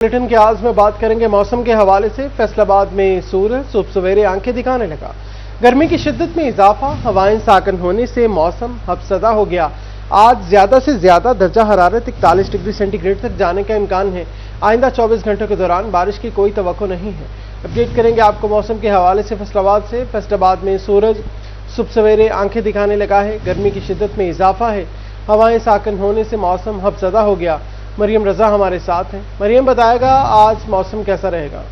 Bulletin के आज में बात करेंगे मौसम के हवाले से। फैसलाबाद में सूरज सुबह सवेरे आंखें दिखाने लगा। गर्मी की शिद्दत में इजाफा, हवाएं साकन होने से मौसम हबसदा हो गया। आज ज्यादा से ज्यादा दर्जा हरारत 41 डिग्री सेंटीग्रेड तक जाने का इम्कान है। आइंदा 24 घंटों के दौरान बारिश की कोई तवक्को नहीं है। अपडेट करेंगे आपको मौसम के हवाले से फैसलाबाद से। फैसलाबाद में सूरज सुबह सवेरे आंखें दिखाने लगा है। गर्मी की शिद्दत में इजाफा है, हवाएं साकन होने से मौसम हबसदा हो गया। मरियम रजा हमारे साथ हैं। मरियम, बताएगा आज मौसम कैसा रहेगा?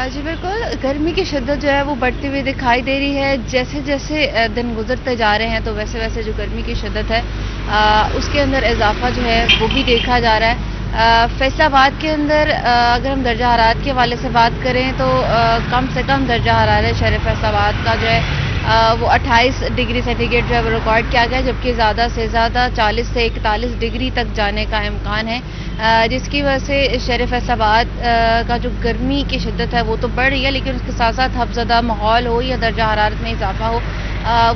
जी बिल्कुल, गर्मी की शिद्दत जो है वो बढ़ती हुई दिखाई दे रही है। जैसे जैसे दिन गुजरते जा रहे हैं तो वैसे वैसे जो गर्मी की शिद्दत है उसके अंदर इजाफा जो है वो भी देखा जा रहा है। फैसलाबाद के अंदर अगर हम दर्जा हरारत के हवाले से बात करें तो कम से कम दर्जा हरारत शहर फैसलाबाद का जो है वो 28 डिग्री सेंटीग्रेड जो है वो रिकॉर्ड किया गया, जबकि ज़्यादा से ज़्यादा 40 से 41 डिग्री तक जाने का इम्कान है, जिसकी वजह से शहर फैसलाबाद का जो गर्मी की शिद्दत है वो तो बढ़ रही है, लेकिन उसके साथ साथ हबज़दा माहौल हो या दर्जा हरारत में इजाफा हो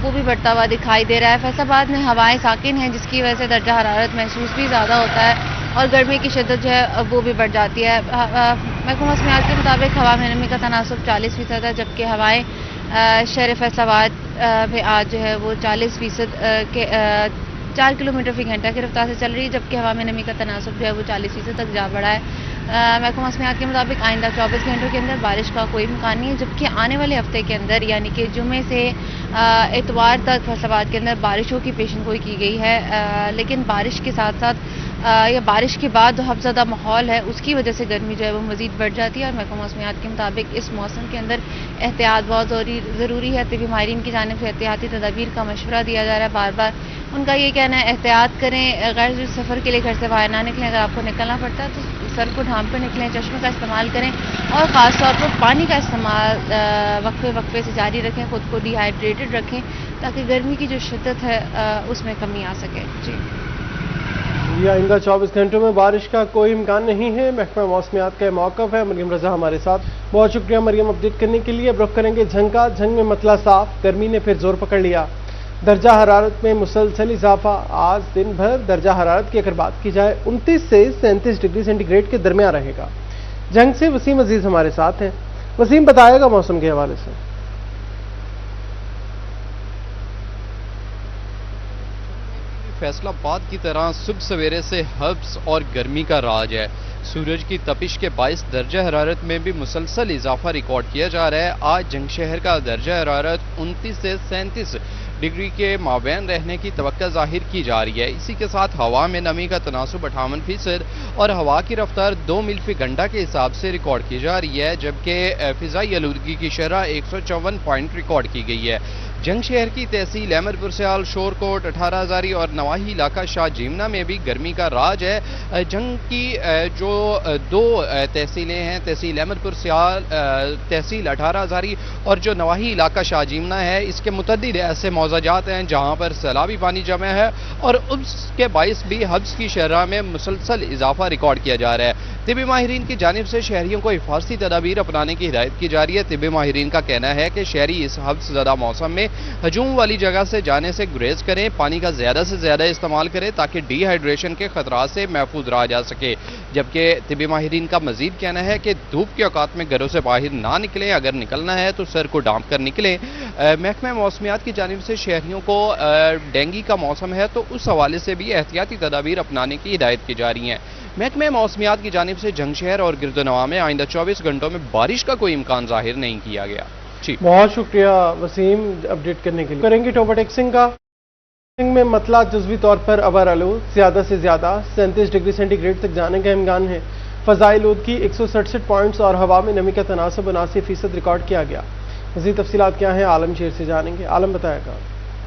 वो भी बढ़ता हुआ दिखाई दे रहा है। फैसलाबाद में हवाएं साकिन हैं, जिसकी वजह से दर्जा हरारत महसूस भी ज़्यादा होता है और गर्मी की शिद्दत जो है वो भी बढ़ जाती है। महकमा मौसमियात के मुताबिक हवा में नमी का तनासुब 40% है, जबकि हवाएं शहर फैसलाबाद में आज जो है वो 40% के 4 किलोमीटर फी घंटा की रफ्तार से चल रही है, जबकि हवा में नमी का तनासुब जो है वो 40% तक जा बढ़ा है। महकमा मौसमियात के मुताबिक आइंदा 24 घंटों के अंदर बारिश का कोई इम्कान नहीं है, जबकि आने वाले हफ्ते के अंदर यानी कि जुमे से इतवार तक फैसलाबाद के अंदर बारिशों की पेशनगोई की गई है। लेकिन बारिश के साथ साथ या बारिश के बाद जो हबज़दा माहौल है उसकी वजह से गर्मी जो है वो मज़ीद बढ़ जाती है और महकमा मौसमियात के मुताबिक इस मौसम के अंदर एहतियात बहुत ज़रूरी है। तिबी माहिरीन की जानिब से एहतियाती तदाबीर का मशवरा दिया जा रहा है बार बार। उनका ये कहना है एहतियात करें, गैर सफ़र के लिए घर से बाहर ना निकलें। अगर आपको निकलना पड़ता है तो सर को ढांप कर निकलें, चश्मे का इस्तेमाल करें और ख़ास तौर पर पानी का इस्तेमाल वक्फे वक्फे से जारी रखें। ख़ुद को डिहाइड्रेटेड रखें ताकि गर्मी की जो शिद्दत है उसमें कमी आ सके। जी, आइंदा 24 घंटों में बारिश का कोई इम्कान नहीं है। महकमा मौसमियात का मौक़िफ़ है। मरियम रजा हमारे साथ। बहुत शुक्रिया मरियम अपडेट करने के लिए। अब रुख करेंगे झंग का। झंग में मतला साफ, गर्मी ने फिर जोर पकड़ लिया। दर्जा हरारत में मुसलसल इजाफा। आज दिन भर दर्जा हरारत की अगर बात की जाए 29 से 37 डिग्री सेंटीग्रेड के दरमियान रहेगा। झंग से वसीम अजीज हमारे साथ हैं। वसीम, बताएगा मौसम के हवाले से। फैसलाबाद की तरह सुबह सवेरे से हब्स और गर्मी का राज है। सूरज की तपिश के बाइस दर्जा हरारत में भी मुसलसल इजाफा रिकॉर्ड किया जा रहा है। आज जंग शहर का दर्जा हरारत 29 से 37 डिग्री के माबैन रहने की तवक्का जाहिर की जा रही है। इसी के साथ हवा में नमी का तनासुब 58% और हवा की रफ्तार 2 मील फी घंटा के हिसाब से रिकॉर्ड की जा रही है, जबकि फिजाई आलूदगी की शरह 154 पॉइंट रिकॉर्ड की गई है। जंग शहर की तहसील अहमदपुर सियाल, शोरकोट, 18 हज़ारी और नवाही इलाका शाह जीमना में भी गर्मी का राज है। जंग की जो दो तहसीलें हैं, तहसील अहमदपुर सियाल, तहसील 18 हज़ारी और जो नवाही इलाका शाह जीमना है, इसके मुतअद्दिद ऐसे मौज़ाजात हैं जहाँ पर सैलाबी पानी जमा है और उसके बाइस भी हब्स की शरह में मुसलसल इजाफा रिकॉर्ड किया जा रहा है। तिबी माहिरीन की जानिब से शहरियों को हिफाजती तदाबीर अपनाने की हिदायत की जा रही है। तिबी माहिरीन का कहना है कि शहरी इस हब्स ज़दा मौसम में हजूम वाली जगह से जाने से गुरेज करें, पानी का ज़्यादा से ज़्यादा इस्तेमाल करें ताकि डिहाइड्रेशन के खतरात से महफूज रहा जा सके। जबकि तिबी माहिरीन का मजीद कहना है कि धूप के औकात में घरों से बाहर ना निकलें, अगर निकलना है तो सर को ढांप कर निकलें। महकमा मौसमियात की जानिब से शहरियों को डेंगू का मौसम है तो उस हवाले से भी एहतियाती तदाबीर अपनाने की हिदायत की जा रही है। महकमा मौसमियात की जानिब से जंग शहर और गिरदनवा में आइंदा 24 घंटों में बारिश का कोई इम्कान जाहिर नहीं किया गया। बहुत शुक्रिया वसीम अपडेट करने के लिए। करेंगे टोबाटेक्सिंग का। में मतला जुज़वी तौर पर अबर आलूद, ज्यादा से ज्यादा 37 डिग्री सेंटीग्रेड तक जाने का इम्कान है। फ़ज़ाई आलूदगी 167 पॉइंट्स और हवा में नमी का तनासुब 79% रिकॉर्ड किया गया। मज़ीद तफसीलात क्या हैं आलम शेर से जानेंगे। आलम, बताएगा।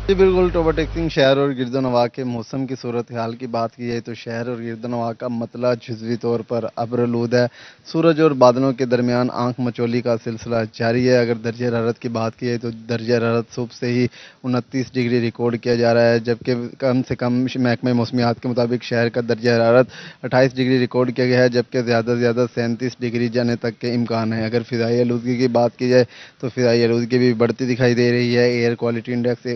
जी बिल्कुल, टोबाटेक्सिंग शहर और गिरदनवा के मौसम की सूरत हाल की बात की जाए तो शहर और गिरदनवा का मतला जुज़वी तौर पर अब्रलूद है। सूरज और बादलों के दरमियान आंख मचोली का सिलसिला जारी है। अगर दर्ज हरारत की बात की जाए तो दर्ज हरारत सुबह से ही 29 डिग्री रिकॉर्ड किया जा रहा है, जबकि कम से कम महकमा मौसमियात के मुताबिक शहर का दर्ज हरारत 28 डिग्री रिकॉर्ड किया गया है, जबकि ज़्यादा से ज़्यादा 37 डिग्री जाने तक के इम्कान है। अगर फ़िज़ाई आलूदगी की बात की जाए तो फ़िज़ाई आलूदगी भी बढ़ती दिखाई दे रही है। Air quality index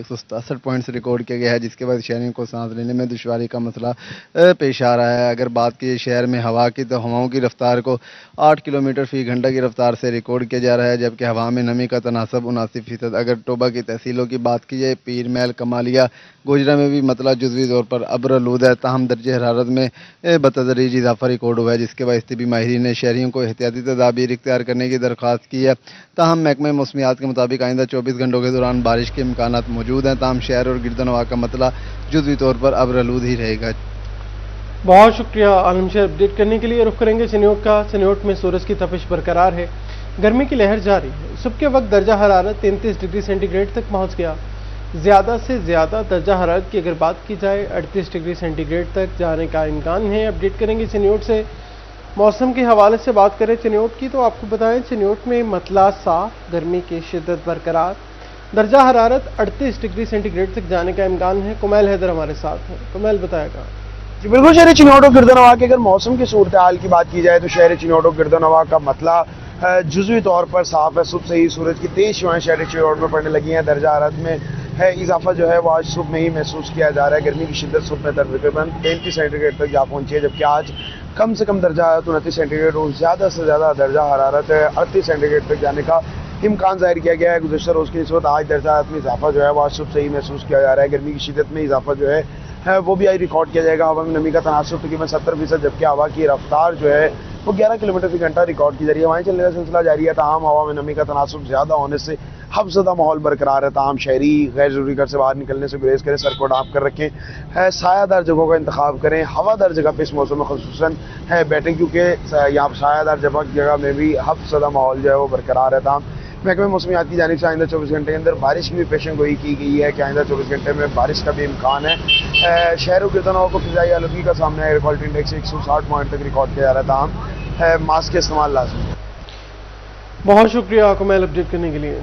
62 points record کیا گیا ہے، جس کے بعد شہریوں کو سانس لینے میں دشواری کا مسئلہ پیش آ رہا ہے۔ اگر بات کی شہر میں ہوا کی تو ہواؤں کی رفتار کو 8 کلومیٹر فی گھنٹہ کی رفتار سے ریکارڈ کیا جا رہا ہے، جبکہ ہوا میں نمی کا تناسب 79%۔ اگر ٹوبہ کی تحصیلوں کی بات کی جائے، پیر محل، کمالیہ، گوجرا میں بھی مطلع جزوی طور پر ابرآلود ہے، تاہم درجہ حرارت میں بتدریج اضافہ ریکارڈ ہوا ہے، جس کے باعث طبی ماہرین نے شہریوں کو احتیاطی تدابیر اختیار کرنے کی درخواست کی ہے۔ تاہم محکمہ موسمیات کے مطابق آئندہ 24 گھنٹوں کے دوران بارش کے امکانات موجود ہیں، تاہم شہر اور گرد و نواح کا مطلع جزوی طور پر ابرآلود ہی رہے گا۔ بہت شکریہ عالم شہر اپڈیٹ کرنے کے لیے۔ رخ کریں گے چنیوٹ کا۔ چنیوٹ میں سورج کی تپش برقرار ہے، گرمی کی لہر جاری ہے۔ صبح کے وقت درجہ حرارت 33 ڈگری سینٹی گریڈ تک پہنچ گیا۔ زیادہ سے زیادہ درجہ حرارت کی اگر بات کی جائے 38 ڈگری سینٹی گریڈ تک جانے کا امکان ہے۔ اپڈیٹ کریں گے چنیوٹ سے۔ موسم کے حوالے سے بات کریں چنیوٹ کی تو آپ کو بتائیں چنیوٹ میں مطلع صاف، گرمی کی شدت برقرار، درجہ حرارت 38 ڈگری سینٹی گریڈ تک جانے کا امکان ہے۔ کمیل حیدر ہمارے ساتھ ہیں، کمیل بتائے گا۔ جی بالکل، شہر چنیوٹ و گرد و نواح کے اگر موسم کی صورتحال کی بات کی جائے تو شہر چنیوٹ و گرد و نواح کا مطلع جزوی طور پر صاف ہے۔ صبح سے ہی سورج کی تیز شعاعیں شہر چنیوٹ میں پڑنے لگی ہیں۔ درجہ حرارت میں اضافہ جو ہے وہ آج صبح میں ہی محسوس کیا جا رہا ہے۔ گرمی کی شدت صبح میں تقریباً 33 سینٹی گریڈ تک جا پہنچی ہے، جبکہ آج کم سے کم درجہ حرارت 29 سینٹی گریڈ اور زیادہ سے زیادہ درجہ حرارت 38 سینٹی گریڈ تک جانے کا امکان ظاہر کیا گیا ہے۔ گزشتہ روز کی نسبت آج درجہ حرارت میں اضافہ جو ہے وہ آج صبح سے ہی محسوس کیا جا رہا ہے۔ گرمی کی شدت میں اضافہ جو ہے وہ بھی آج ریکارڈ کیا جائے گا۔ ہوا میں نمی کا تناسب تقریباً 70%، جبکہ ہوا کی رفتار جو ہے وہ 11 کلومیٹر فی گھنٹہ ریکارڈ کی جا رہی ہے۔ ہوائیں چلنے کا سلسلہ جاری ہے، تاہم ہوا میں نمی کا تناسب زیادہ ہونے سے حفظدہ ماحول برقرار ہے۔ تاہم شہری غیر ضروری گھر سے باہر نکلنے سے گریز کریں، سر کو ڈھانپ کر رکھیں، سایہ دار جگہوں کا انتخاب کریں، ہوا دار جگہ پہ اس موسم میں خصوصاً بیٹھیں، کیونکہ یہاں سایہ دار جگہ میں بھی حفظدہ ماحول جو ہے وہ برقرار ہے۔ تاہم محکمہ موسمیات کی جانب سے آئندہ 24 گھنٹے کے اندر بارش کی بھی پیشن گوئی کی گئی ہے کہ آئندہ 24 گھنٹے میں بارش کا بھی امکان ہے۔ شہر و گرد و نواح کو فضائی آلودگی کا سامنا ہے، ایئر کوالٹی انڈیکس 160 پوائنٹ تک ریکارڈ کیا جا رہا ہے، تاہم ماسک کے استعمال لازمی ہے۔ بہت شکریہ کمیل اپڈیٹ کرنے کے لیے۔